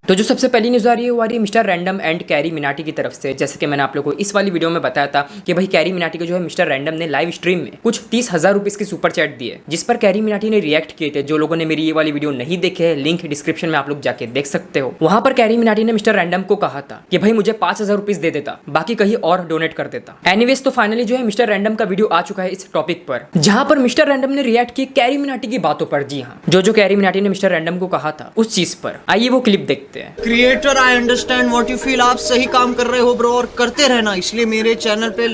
तो जो सबसे पहली न्यूज़ आ रही है वो आ रही है mister random and carry Minati की तरफ से। जैसे कि मैंने आप लोगों को इस वाली वीडियो में बताया था कि भाई कैरी मिनाटी को जो है मिस्टर रैंडम ने लाइव स्ट्रीम में कुछ 30,000 रुपीज की सुपर चैट दिए, जिस पर कैरी मिनाटी ने रिएक्ट किए थे। जो लोगों ने मेरी ये वाली वीडियो नहीं देखे है, लिंक डिस्क्रिप्शन में आप लोग जाके देख सकते हो। वहां पर कैरी मिनाटी ने मिस्टर रैंडम को कहा था कि भाई मुझे 5,000 रुपीज दे देता, बाकी कहीं और डोनेट कर देता। एनीवेज तो फाइनली जो है मिस्टर रैंडम का वीडियो आ चुका है इस टॉपिक पर, जहां पर मिस्टर रैंडम ने रिएक्ट किया कैरी मिनाटी की बातों पर। जी हाँ, जो कैरी मिनाटी ने मिस्टर रैंडम को कहा था उस चीज पर। आइए वो क्लिप देखते हैं। Creator, I understand what you feel. आप सही काम कर रहे हो ब्रो, और करते रहना, इसलिए मेरे चैनल पे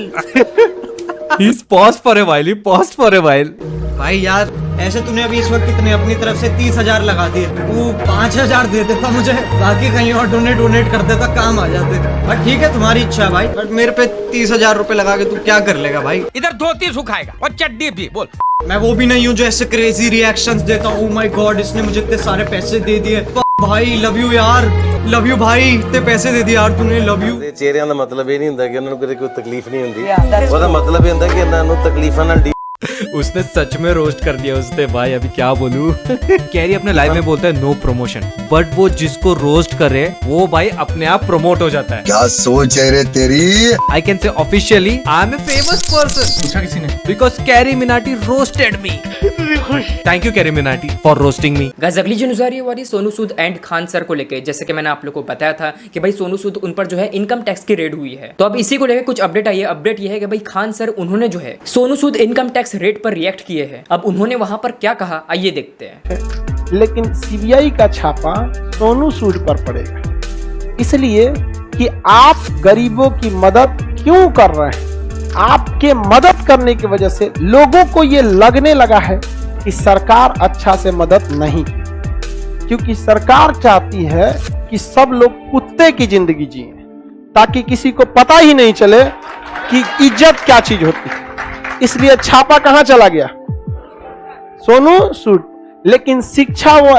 He's paused for a while. He paused for a while. भाई यार ऐसे तूने अभी इस वक्त कितने अपनी तरफ से 30,000 लगा दिए, तू 5,000 दे देता मुझे, बाकी कहीं और डोनेट कर देता, काम आ जाते। बट ठीक है, तुम्हारी इच्छा है भाई, बट मेरे पे 30,000 रुपए लगा के तू क्या कर लेगा भाई? इधर धोती सुखाएगा और चड्डी भी। बोल, मैं वो भी नहीं हूँ जो ऐसे क्रेजी रिएक्शंस देता हूँ। ओह माय गॉड, इसने मुझे इतने सारे पैसे दे दिए। भाई लव यू यार, लव यू भाई, इतने पैसे दे दिए यार तूने, लव यू। ਚਿਹਰਿਆਂ ਦਾ ਮਤਲਬ ਇਹ ਨਹੀਂ ਹੁੰਦਾ ਕਿ ਉਹਨਾਂ ਨੂੰ ਕਦੇ ਕੋਈ ਤਕਲੀਫ ਨਹੀਂ ਹੁੰਦੀ, ਉਹਦਾ ਮਤਲਬ ਇਹ ਹੁੰਦਾ ਕਿ ਇਹਨਾਂ ਨੂੰ ਤਕਲੀਫਾਂ ਨਾਲ उसने सच में रोस्ट कर दिया उसने भाई, अभी क्या बोलूं। कैरी अपने लाइव में बोलता है नो प्रमोशन, बट वो जिसको रोस्ट करे वो भाई अपने आप प्रमोट हो जाता है। क्या सोच है रे तेरी? I can say officially I am a famous person. पूछा किसी ने? Because Carry Minati roasted me. Thank you Carry Minati for roasting me. Guys अगली जो न्यूज़ आ रही है वो आ रही है सोनू सूद एंड खान सर को लेके। जैसे कि मैंने आप लोगों को बताया था कि भाई सोनू सूद उन पर जो है इनकम टैक्स की रेड हुई है, तो अब इसी को लेकर कुछ अपडेट आई है। अपडेट ये है कि भाई खान सर उन्होंने जो है Sonu Sood income tax rate पर रिएक्ट किए हैं। अब उन्होंने वहां पर क्या कहा आइए देखते हैं। लेकिन सीबीआई का छापा सोनू सूद पर पड़ेगा, इसलिए कि आप गरीबों की मदद क्यों कर रहे हैं। आपके मदद करने की वजह से लोगों को ये लगने लगा है कि सरकार अच्छा से मदद नहीं, क्योंकि सरकार चाहती है कि सब लोग कुत्ते की जिंदगी जिए, ताकि किसी को पता ही नहीं चले कि इज्जत क्या चीज होती है। इसलिए छापा कहां चला गया? सोनू सूद। लेकिन शिक्षा वो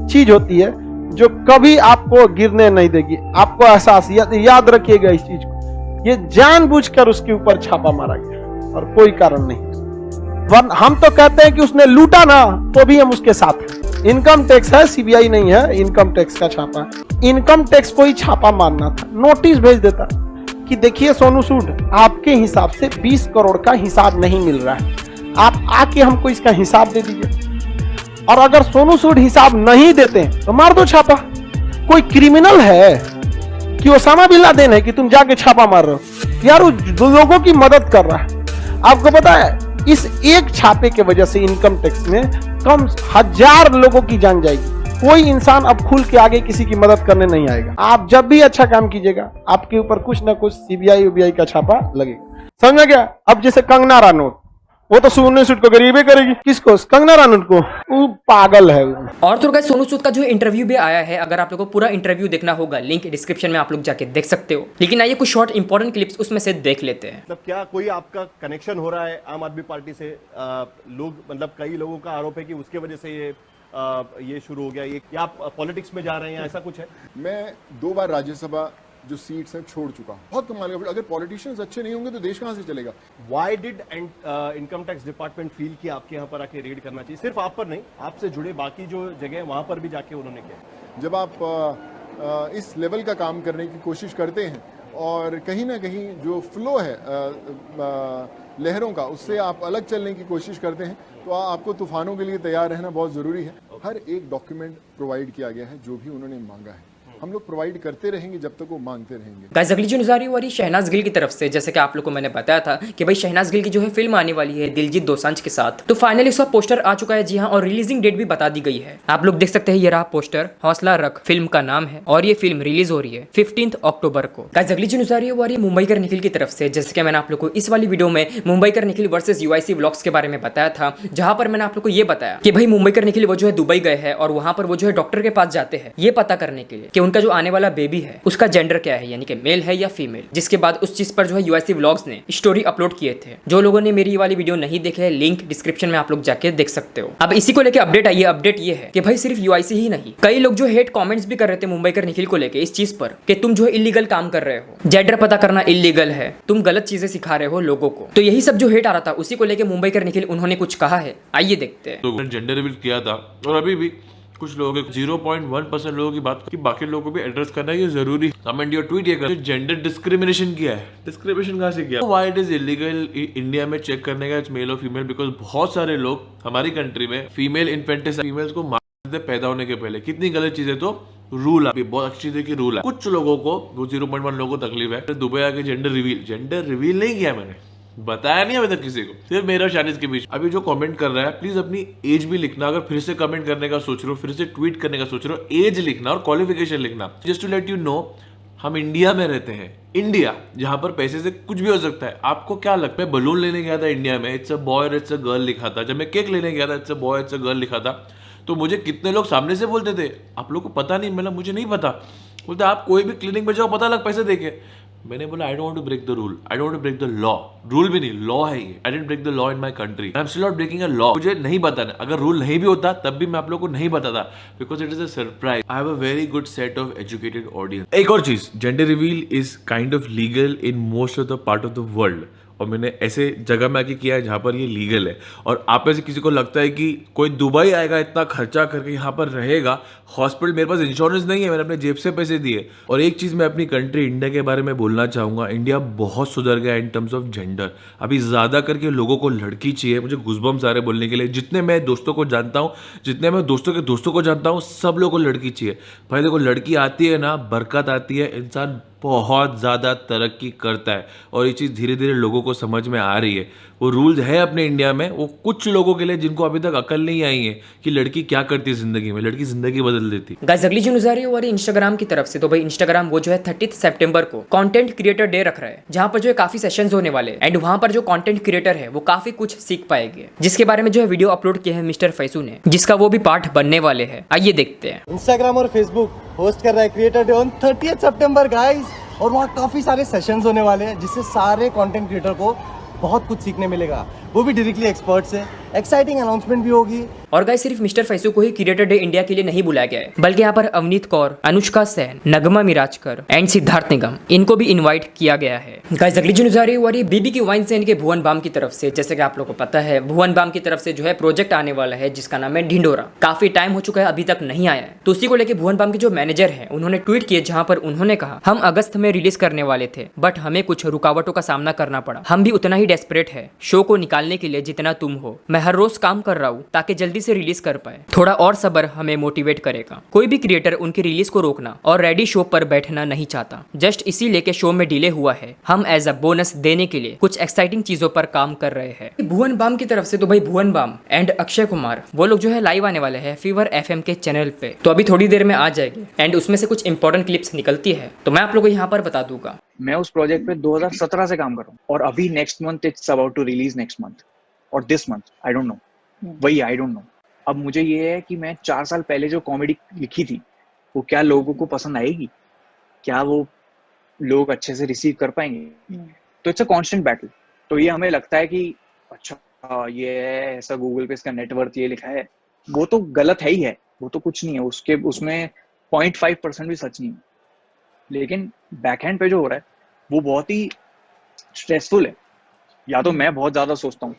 चीज होती है जो कभी आपको गिरने नहीं देगी, आपको एहसास याद रखिएगा इस चीज को। ये जानबूझकर उसके ऊपर छापा मारा गया और कोई कारण नहीं। हम तो कहते हैं कि उसने लूटा ना, तो भी हम उसके साथ हैं। इनकम टैक्स है, सीबीआई नहीं है, इनकम टैक्स का छापा। इनकम टैक्स को ही छापा मारना था, नोटिस भेज देता कि देखिए सोनू सूद, आपके हिसाब से 20 करोड़ का हिसाब नहीं मिल रहा है, आप आके हमको इसका हिसाब दे दीजिए। और अगर सोनू सूद हिसाब नहीं देते तो मार दो छापा। कोई क्रिमिनल है कि ओसामा बिन लादेन है कि तुम जाके छापा मार रहे हो? यार वो लोगों की मदद कर रहा है। आपको पता है इस एक छापे के वजह से इनकम टैक्स में कम 1000 लोगों की जान जाएगी। कोई इंसान अब खुल के आगे किसी की मदद करने नहीं आएगा। आप जब भी अच्छा काम कीजिएगा आपके ऊपर कुछ ना कुछ सीबीआई उबीआई का छापा लगेगा। समझ गया? अब जैसे कंगना रनौत, वो तो सोनू सूद को गरीबी करेगी। किसको? कंगना रनौत को। वो पागल है। और तो गाइस सोनू सूद का जो इंटरव्यू भी आया है, अगर आप लोगों को पूरा इंटरव्यू देखना होगा लिंक डिस्क्रिप्शन में आप लोग जाके देख सकते हो। लेकिन आइए कुछ शॉर्ट इंपॉर्टेंट क्लिप्स उसमें से देख लेते हैं। मतलब क्या कोई आपका कनेक्शन हो रहा है आम आदमी पार्टी से? लोग मतलब कई लोगों का आरोप है कि उसके वजह से ये शुरू हो गया, ये या आप पॉलिटिक्स में जा रहे हैं, ऐसा कुछ है? मैं 2 बार राज्यसभा जो सीट्स हैं छोड़ चुका हूं। बहुत कमाल का, अगर पॉलिटिशियंस अच्छे नहीं होंगे तो देश कहां से चलेगा? Why did income tax department feel कि आपके यहाँ पर आके रेड करना चाहिए? सिर्फ आप पर नहीं, आपसे जुड़े बाकी जो जगह है वहां पर भी जाके उन्होंने किया। जब आप इस लेवल का काम करने की कोशिश करते हैं और कहीं ना कहीं जो फ्लो है लहरों का, उससे आप अलग चलने की कोशिश करते हैं, तो आपको तूफानों के लिए तैयार रहना बहुत जरूरी है। हर एक डॉक्यूमेंट प्रोवाइड किया गया है, जो भी उन्होंने मांगा है हम लोग प्रोवाइड करते रहेंगे जब तक वो मांगते रहेंगे। गाइस अगली जो न्यूज़ आ रही है वो आ रही है शहनाज गिल की तरफ से। जैसे कि आप लोग को मैंने बताया था कि भाई शहनाज गिल की जो है फिल्म आने वाली है दिलजीत दोसांझ के साथ, तो फाइनली उसका पोस्टर आ चुका है। जी हाँ, और रिलीजिंग डेट भी बता दी गई है। आप लोग देख सकते हैं, ये रहा पोस्टर, हौसला रख फिल्म का नाम है, और ये फिल्म रिलीज हो रही है 15 अक्टूबर को। गाइस अगली जो न्यूज़ आ रही है वो आ रही है मुंबईकर निखिल की तरफ से। जैसे कि मैंने आप लोग को इस वाली वीडियो में Mumbaikar Nikhil versus UIC vlogs के बारे में बताया था, जहां पर मैंने आप लोग को ये बताया कि भाई मुंबईकर निखिल वो जो है दुबई गए हैं और वहां पर वो जो है डॉक्टर के पास जाते हैं ये पता करने के लिए कि उनका जो आने वाला भी है उसका जेंडर क्या है, यानी कि मेल है या फीमेल। जिसके बाद उस चीज पर जो है यूआईसी व्लॉग्स ने स्टोरी अपलोड किए थे। जो लोगों ने मेरी वाली वीडियो नहीं देखे है, लिंक डिस्क्रिप्शन में आप लोग जाके देख सकते हो। अब इसी को लेकर अपडेट आई है। अपडेट ये है कि भाई सिर्फ यूआईसी ही नहीं, कई लोग जो हेट कमेंट्स भी कर रहे थे मुंबईकर निखिल को लेके इस चीज पर कि तुम जो है इलीगल काम कर रहे हो, जेंडर पता करना इलीगल है, तुम गलत चीजें सिखा रहे हो लोगों को। तो यही सब जो हेट आ रहा था उसी को लेकर मुंबईकर निखिल उन्होंने कुछ कहा है, आइए देखते हैं। तो जेंडर रिवील किया था और अभी भी कुछ लोगों के 0.1% लोगों की बात की, बाकी लोगों को भी एड्रेस करना ये जरूरी। कमेंट योर ट्वीट ये कर जेंडर डिस्क्रिमिनेशन किया है, डिस्क्रिमिनेशन कहाँ से किया? Why it is illegal India में चेक करने का इट्स मेल और फीमेल, बिकॉज बहुत सारे लोग हमारी कंट्री में फीमेल इन्फेंटिसाइड, फीमेल्स को मार देते पैदा होने के पहले। कितनी गलत चीज है, तो रूल है, बहुत अच्छी चीज है कि रूल है। कुछ लोगों को, वो 0.1 लोगों को तकलीफ है। दुबई आके जेंडर रिवील नहीं किया मैंने, बताया नहीं अभी तक किसी को, सिर्फ मेरा शानिस के बीच। अभी जो कमेंट कर रहा है प्लीज अपनी एज भी लिखना, अगर फिर से कमेंट करने का सोच रहे हो, फिर से ट्वीट करने का सोच रहे हो, एज लिखना और क्वालिफिकेशन लिखना। Just to let you know, हम इंडिया में रहते हैं, इंडिया जहां पर पैसे से कुछ भी हो सकता है। आपको क्या लगता है, बलून लेने गया था इंडिया में, इट्स अ बॉय और इट्स अ गर्ल लिखा था। जब मैं केक लेने गया था, it's a boy it's a girl लिखा था, तो मुझे कितने लोग सामने से बोलते थे आप लोग को पता नहीं, मतलब मुझे नहीं पता। बोलते आप कोई भी क्लिनिक में जाओ, पता लग पैसे देके। मैंने बोला I don't want to break the rule, I don't want to break the law. Rule भी नहीं, लॉ है ये। I didn't break the law in my country, I am still not breaking a law. मुझे नहीं बताना, अगर rule नहीं भी होता तब भी मैं आप लोगों को नहीं बताता, because it is a surprise. I have a very good set of educated audience. एक और चीज, gender reveal is kind of legal in most of the part of the world, और मैंने ऐसे जगह में आके किया है जहाँ पर ये लीगल है। और आप में से किसी को लगता है कि कोई दुबई आएगा इतना खर्चा करके यहाँ पर रहेगा, हॉस्पिटल, मेरे पास इंश्योरेंस नहीं है, मैंने अपने जेब से पैसे दिए। और एक चीज़ मैं अपनी कंट्री इंडिया के बारे में बोलना चाहूँगा, इंडिया बहुत सुधर गया इन टर्म्स ऑफ जेंडर। अभी ज़्यादा करके लोगों को लड़की चाहिए। मुझे गूज़बम्स आ रहे बोलने के लिए, जितने मैं दोस्तों को जानता हूँ, जितने मैं दोस्तों के दोस्तों को जानता हूँ, सब लोगों को लड़की चाहिए। भाई देखो, लड़की आती है ना, बरकत आती है, इंसान बहुत ज़्यादा तरक्की करता है। और ये चीज़ धीरे धीरे लोगों को समझ में आ रही है। वो रूल्स है अपने इंडिया में, वो कुछ लोगों के लिए जिनको अभी तक अकल नहीं आई है कि लड़की क्या करती है जिंदगी में, लड़की जिंदगी बदल देती है। गाइस अगली जो न्यूज़ आ रही है वो इंस्टाग्राम की तरफ से। तो भाई इंस्टाग्राम वो जो है 30 सितंबर को कंटेंट क्रिएटर डे रख रहा है, जहां पर जो है काफी सेशंस होने वाले हैं। एंड वहां पर जो कंटेंट क्रिएटर है वो काफी कुछ सीख पाएंगे, जिसके बारे में जो है वीडियो अपलोड किया है मिस्टर फैसू ने, जिसका वो भी पार्ट बनने वाले हैं। आइए देखते हैं। इंस्टाग्राम और फेसबुक होस्ट कर रहा है creator day on 30 September guys, और वहाँ काफ़ी सारे सेशंस होने वाले हैं, जिससे सारे कंटेंट क्रिएटर को बहुत कुछ सीखने मिलेगा, वो भी डायरेक्टली एक्सपर्ट से। एक्साइटिंग अनाउंसमेंट भी होगी। और गाइस सिर्फ मिस्टर फैसू को ही क्रिएटर डे इंडिया के लिए नहीं बुलाया गया है, बल्कि यहाँ पर अवनीत कौर, अनुष्का सेन, नगमा मिराजकर एंड सिद्धार्थ निगम, इनको भी इनवाइट किया गया है। गाइस अगली जो न्यूज़ आ रही है वो बीबी की वाइन सेन के भुवन बाम की तरफ से। जैसे कि आप लोगों को पता है, भुवन बाम की तरफ से जो है प्रोजेक्ट आने वाला है, जिसका नाम है ढिंडोरा। काफी टाइम हो चुका है, अभी तक नहीं आया है। तो उसी को लेकर भुवन बाम के जो मैनेजर है, उन्होंने ट्वीट किए, जहाँ पर उन्होंने कहा हम अगस्त में रिलीज करने वाले थे, बट हमें कुछ रुकावटों का सामना करना पड़ा। हम भी उतना ही डेस्परेट है शो को निकालने के लिए जितना तुम हो। मैं हर रोज काम कर रहा हूँ ताकि जल्दी से रिलीज कर पाए। थोड़ा और सब्र हमें मोटिवेट करेगा। कोई भी क्रिएटर उनकी रिलीज को रोकना और रेडी शो पर बैठना नहीं चाहता। जस्ट इसीलिए के शो में डिले हुआ है, हम एज अ बोनस देने के लिए कुछ एक्साइटिंग चीजों पर काम कर रहे हैं। भुवन बाम की तरफ से तो भाई भुवन बाम एंड अक्षय कुमार वो लोग जो है लाइव आने वाले हैं फीवर FM के चैनल पे। तो अभी थोड़ी देर में आ जाएगी एंड उसमें से कुछ इंपॉर्टेंट क्लिप्स निकलती है, तो मैं आप लोगों को यहाँ पर बता दूंगा। मैं उस प्रोजेक्ट पे 2017 से काम कर रहा हूँ, और अभी next month it's about to release, next month और this month, I don't know, वही आई डोंट नो। अब मुझे ये है कि मैं 4 साल पहले जो कॉमेडी लिखी थी वो क्या लोगों को पसंद आएगी, क्या वो लोग अच्छे से रिसीव कर पाएंगे। तो इट्स अ कांस्टेंट बैटल। तो ये हमें लगता है कि अच्छा ये है ऐसा, गूगल पे इसका नेटवर्थ ये लिखा है, वो तो गलत है ही है, वो तो कुछ नहीं है उसके, उसमें 0.5% भी सच नहीं है। लेकिन बैकहैंड पे जो हो रहा है वो बहुत ही स्ट्रेसफुल है। या तो मैं बहुत ज्यादा सोचता हूँ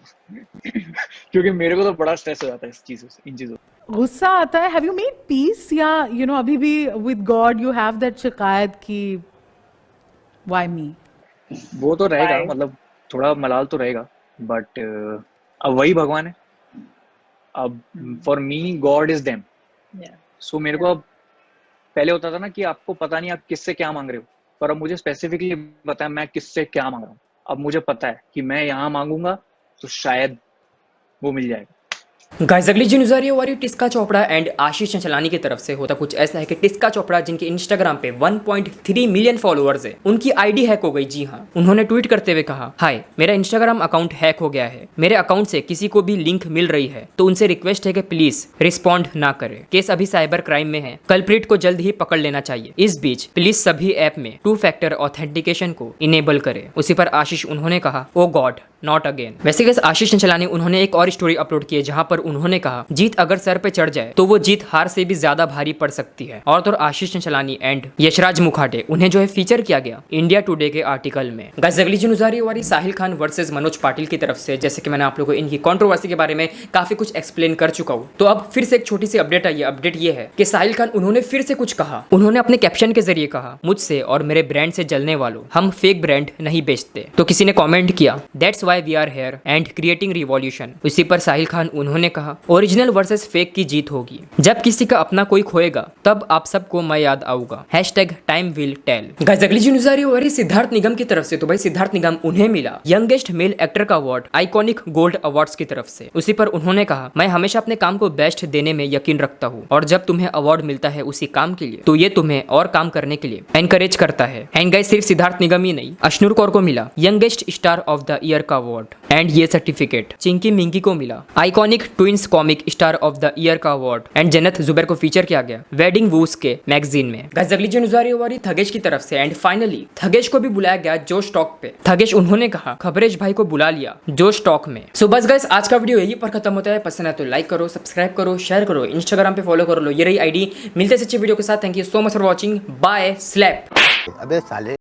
क्योंकि मेरे को तो बड़ा स्ट्रेस हो जाता है इस चीजों से, इन चीजों से। गुस्सा आता है। हैव यू मेड पीस, या यू नो अभी भी with God you have that शिकायत की व्हाई मी? वो तो रहेगा, मतलब थोड़ा मलाल तो रहेगा, बट अब वही भगवान है। अब for me God is them. So मेरे को अब, पहले होता था ना कि आपको पता नहीं आप किससे क्या मांग रहे हो, पर अब मुझे स्पेसिफिकली पता है मैं किससे क्या मांग रहा हूँ। अब मुझे पता है कि मैं यहाँ मांगूंगा तो शायद वो मिल जाएगा। गाइस अगली जो न्यूज़ आ रही है वो टिस्का चोपड़ा एंड आशीष चंचलानी की तरफ से। होता कुछ ऐसा है कि टिस्का चोपड़ा जिनके इंस्टाग्राम पे 1.3 मिलियन फॉलोअर्स है, उनकी आईडी हैक हो गई। जी हाँ, उन्होंने ट्वीट करते हुए कहा, हाय मेरा इंस्टाग्राम अकाउंट हैक हो गया है, मेरे अकाउंट से किसी को भी लिंक मिल रही है तो उनसे रिक्वेस्ट है कि प्लीज रिस्पॉन्ड ना करे। केस अभी साइबर क्राइम में है, कल्प्रिट को जल्द ही पकड़ लेना चाहिए। इस बीच प्लीज सभी ऐप में 2 फैक्टर ऑथेंटिकेशन को इनेबल करे। उसी पर आशीष उन्होंने कहा, ओ गॉड नॉट अगेन। वैसे गाइस आशीष चंचलानी उन्होंने एक और स्टोरी अपलोड की है जहां पर उन्होंने कहा जीत अगर सर पे चढ़ जाए तो वो जीत हार से भी ज्यादा भारी पड़ सकती है। और तो आशीष चंचलानी एंड यशराज मुखाटे उन्हें जो है फीचर किया गया इंडिया टुडे के आर्टिकल में। गाइस अगली न्यूज़ आ रही है साहिल खान वर्सेस मनोज पाटिल की तरफ से। जैसे कि मैंने आप लोगों को इनकी कंट्रोवर्सी के बारे में काफी कुछ एक्सप्लेन कर चुका हूँ, तो अब फिर से एक छोटी सी अपडेट आई है। अपडेट ये है कि साहिल खान उन्होंने फिर से कुछ कहा। उन्होंने अपने कैप्शन के जरिए कहा मुझसे और मेरे ब्रांड से जलने वालों, हम फेक ब्रांड नहीं बेचते। तो किसी ने कमेंट किया that's why we are here and creating revolution. उसी पर साहिल खान उन्होंने कहा ओरिजिनल वर्सेस फेक की जीत होगी, जब किसी का अपना कोई खोएगा तब आप सबको मैं याद आऊंगा। Time will tell. गाइस अगली न्यूज़ आ रही है सिद्धार्थ निगम की तरफ से। तो भाई सिद्धार्थ निगम उन्हें मिला यंगेस्ट मेल एक्टर का अवार्ड आइकॉनिक गोल्ड अवार्ड्स की तरफ से। उसी पर उन्होंने कहा मैं हमेशा अपने काम को बेस्ट देने में यकीन रखता हूँ और जब तुम्हें अवार्ड मिलता है उसी काम के लिए तो ये तुम्हें और काम करने के लिए एनकरेज करता है। एंड गाइस सिर्फ सिद्धार्थ निगम ही नहीं, अश्नुर कौर को मिला youngest star of the year का अवार्ड एंड ये सर्टिफिकेट चिंकी मिंकी को मिला iconic twins comic star of the year का अवार्ड एंड जन्नत जुबैर को फीचर किया गया वेडिंग वूज के मैगजीन में। गाइस अगली जो न्यूज़ आ रही है थगेश की तरफ से। एंड फाइनली थगेश को भी बुलाया गया जोश टॉक पे। थगेश उन्होंने कहा खबरेश भाई को बुला लिया जोश टॉक में। सो बस गाइस आज का वीडियो यही पर खत्म होता है। पसंद है तो लाइक करो, सब्सक्राइब करो, शेयर करो, इंस्टाग्राम पे फॉलो कर लो। ये रही आईडी। मिलते हैं अच्छे वीडियो के साथ। Thank you so much for watching. Bye slap. अबे साले।